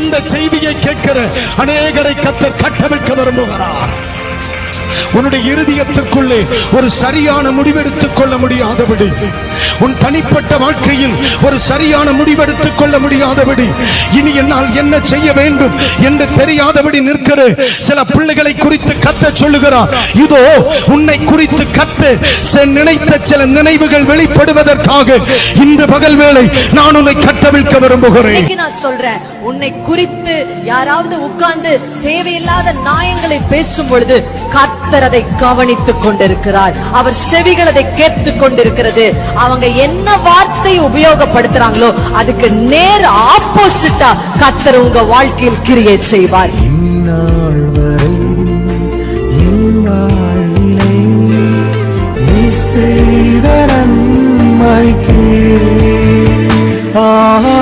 இந்த செய்தியை கேட்கிற அநேகரை கர்த்தர் கட்டவிழ்க்க விரும்புகிறார். உன்னுடைய இருதயத்திற்குள்ளே ஒரு சரியான முடிவெடுத்துக் கொள்ள முடியாதபடி, உன் தனிப்பட்ட வாழ்க்கையில் ஒரு சரியான முடிவெடுத்துக் கொள்ள முடியாதபடி, இனி என்னால் என்ன செய்ய வேண்டும் என்று தெரியாதபடி நிற்கிற சில பிள்ளைகளை குறித்து கர்த்தர் சொல்லுகிறார். இதோ உன்னை குறித்து கர்த்தர் நினைத்த சில நினைவுகள் வெளிப்படுவதற்காக இன்று பகல் வேளை நான் உன்னை கட்டவிழ்க்க விரும்புகிறேன். நான் சொல்றேன், உன்னை குறித்து யாராவது உட்கார்ந்து தேவையில்லாத நியாயங்களை பேசும் பொழுது கர்த்தர் அதை கவனித்துக் கொண்டிருக்கிறார். அவர் செவிகள் அதை கேட்டுக் கொண்டிருக்கிறது. அவங்க என்ன வார்த்தை உபயோகப்படுத்துறாங்களோ அதுக்கு நேர் ஆப்போசிட்டா கர்த்தர் உங்க வாழ்க்கையில் கிரியை செய்வார். ஆஹா